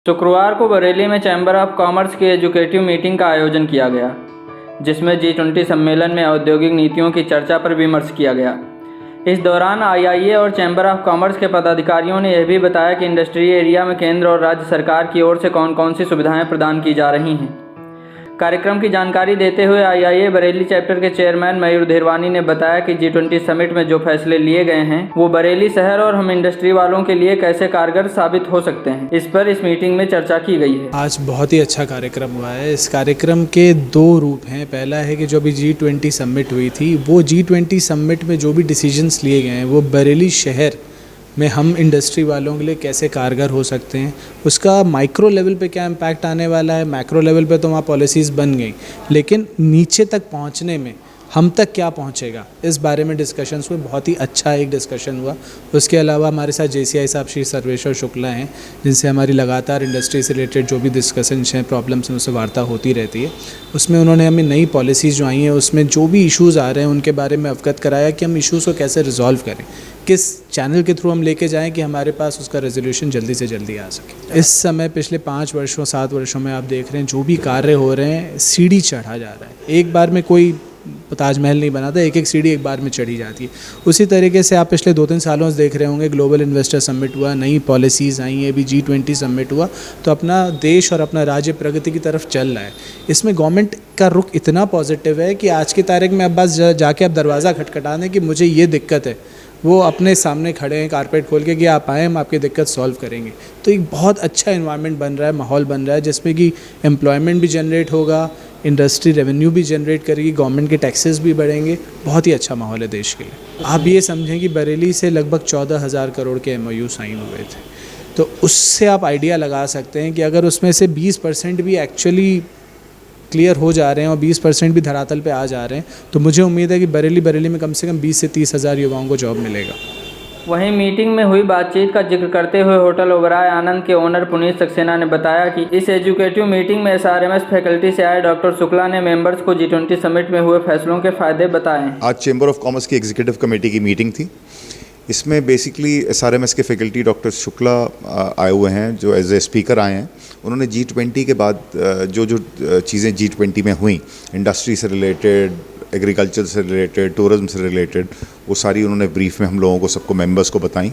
शुक्रवार को बरेली में चैम्बर ऑफ कॉमर्स की एजुकेटिव मीटिंग का आयोजन किया गया, जिसमें G20 सम्मेलन में औद्योगिक नीतियों की चर्चा पर विमर्श किया गया। इस दौरान IIA और चैम्बर ऑफ कॉमर्स के पदाधिकारियों ने यह भी बताया कि इंडस्ट्री एरिया में केंद्र और राज्य सरकार की ओर से कौन कौन सी सुविधाएं प्रदान की जा रही हैं। कार्यक्रम की जानकारी देते हुए IIA बरेली चैप्टर के चेयरमैन मयूर धीरवानी ने बताया कि G20 समिट में जो फैसले लिए गए हैं वो बरेली शहर और हम इंडस्ट्री वालों के लिए कैसे कारगर साबित हो सकते हैं, इस पर इस मीटिंग में चर्चा की गई है। आज बहुत ही अच्छा कार्यक्रम हुआ है। इस कार्यक्रम के दो रूप हैं। पहला है कि जो अभी G20 समिट हुई थी, वो G20 समिट में जो भी डिसीजंस लिए गए हैं वो बरेली शहर में हम इंडस्ट्री वालों के लिए कैसे कारगर हो सकते हैं, उसका माइक्रो लेवल पे क्या इम्पैक्ट आने वाला है। मैक्रो लेवल पे तो वहाँ पॉलिसीज़ बन गई, लेकिन नीचे तक पहुँचने में हम तक क्या पहुँचेगा, इस बारे में डिस्कशंस हुए। बहुत ही अच्छा एक डिस्कशन हुआ। उसके अलावा हमारे साथ JCI साहब श्री सर्वेश्वर शुक्ला हैं, जिनसे हमारी लगातार इंडस्ट्री से रिलेटेड जो भी डिस्कशंस हैं, प्रॉब्लम्स हैं, उससे वार्ता होती रहती है। उसमें उन्होंने हमें नई पॉलिसीज़ जो आई हैं उसमें जो भी इशूज़ आ रहे हैं उनके बारे में अवगत कराया कि हम इशूज़ को कैसे रिजॉल्व करें, किस चैनल के थ्रू हम लेके जाएं कि हमारे पास उसका रेजोल्यूशन जल्दी से जल्दी आ सके। इस समय पिछले 5 वर्षों 7 वर्षों में आप देख रहे हैं जो भी कार्य हो रहे हैं, सीढ़ी चढ़ा जा रहा है। एक बार में कोई ताजमहल नहीं बना था, एक एक सीढ़ी एक बार में चढ़ी जाती है। उसी तरीके से आप पिछले 2-3 सालों से देख रहे होंगे, ग्लोबल इन्वेस्टर समिट हुआ, नई पॉलिसीज़ आई हैं, अभी G20 समिट हुआ, तो अपना देश और अपना राज्य प्रगति की तरफ चल रहा है। इसमें गवर्नमेंट का रुख इतना पॉजिटिव है कि आज की तारीख में अब बस जाके आप दरवाज़ा खटखटा दें कि मुझे ये दिक्कत है, वो अपने सामने खड़े हैं कारपेट खोल के कि आप आएँ, हम आपकी दिक्कत सॉल्व करेंगे। तो एक बहुत अच्छा इन्वायरमेंट बन रहा है, माहौल बन रहा है, जिसमें कि एम्प्लॉयमेंट भी जनरेट होगा, इंडस्ट्री रेवेन्यू भी जनरेट करेगी, गवर्नमेंट के टैक्सेस भी बढ़ेंगे। बहुत ही अच्छा माहौल है देश के लिए। आप ये समझें कि बरेली से लगभग 14,000 करोड़ के MOU साइन हुए थे, तो उससे आप आइडिया लगा सकते हैं कि अगर उसमें से 20% भी एक्चुअली क्लियर हो जा रहे हैं और 20% भी धरातल पे आ जा रहे हैं, तो मुझे उम्मीद है कि बरेली में कम से कम 20 से 30 हज़ार युवाओं को जॉब मिलेगा। वहीं मीटिंग में हुई बातचीत का जिक्र करते हुए होटल ओबराय आनंद के ओनर पुनीत सक्सेना ने बताया कि इस एजुकेटिव मीटिंग में SRMS फैकल्टी से आए डॉक्टर शुक्ला ने मेंबर्स को G20 समिट में हुए फैसलों के फायदे बताए। आज चैम्बर ऑफ कॉमर्स की एग्जीक्यूटिव कमेटी की मीटिंग थी। इसमें बेसिकली SRMS के फैकल्टी डॉक्टर शुक्ला आए हुए हैं, जो एज ए स्पीकर आए हैं। उन्होंने G20 के बाद जो चीज़ें G20 में हुई, इंडस्ट्री से रिलेटेड, एग्रीकल्चर से रिलेटेड, टूरिज्म से रिलेटेड, वो सारी उन्होंने ब्रीफ में हम लोगों को, सबको मेंबर्स को बताई।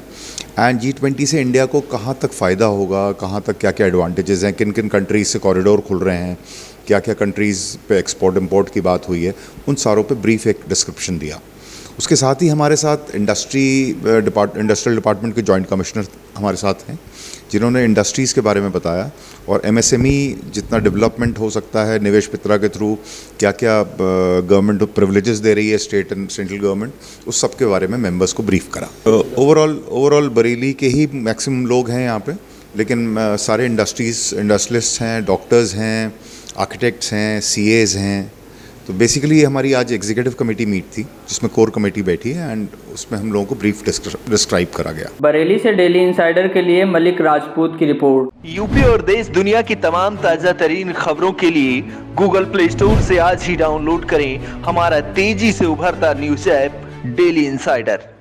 एंड G20 से इंडिया को कहाँ तक फ़ायदा होगा, कहाँ तक क्या क्या एडवांटेजेस हैं, किन किन कंट्रीज़ से कॉरिडोर खुल रहे हैं, क्या क्या कंट्रीज़ पे एक्सपोर्ट इम्पोर्ट की बात हुई है, उन सारों पे ब्रीफ एक डिस्क्रिप्शन दिया। उसके साथ ही हमारे साथ इंडस्ट्रियल डिपार्टमेंट के जॉइंट कमिश्नर हमारे साथ हैं, जिन्होंने इंडस्ट्रीज़ के बारे में बताया और MSME जितना डेवलपमेंट हो सकता है निवेश मित्रा के थ्रू, क्या क्या गवर्नमेंट प्रिविलेजेस दे रही है स्टेट एंड सेंट्रल गवर्नमेंट, उस सब के बारे में मेंबर्स को ब्रीफ करा। ओवरऑल बरेली के ही मैक्सिमम लोग हैं यहाँ पे, लेकिन सारे इंडस्ट्रियलिस्ट हैं, डॉक्टर्स हैं, आर्किटेक्ट्स हैं, CAs हैं। तो बेसिकली हमारी आज एग्जीक्यूटिव कमेटी मीट थी, जिसमें कोर कमेटी बैठी है एंड उसमें हम लोगों को ब्रीफ डिस्क्राइब करा गया। बरेली से डेली इंसाइडर के लिए मलिक राजपूत की रिपोर्ट। यूपी और देश दुनिया की तमाम ताजा तरीन खबरों के लिए गूगल प्ले स्टोर से आज ही डाउनलोड करें हमारा तेजी से उभरता न्यूज ऐप डेली इंसाइडर।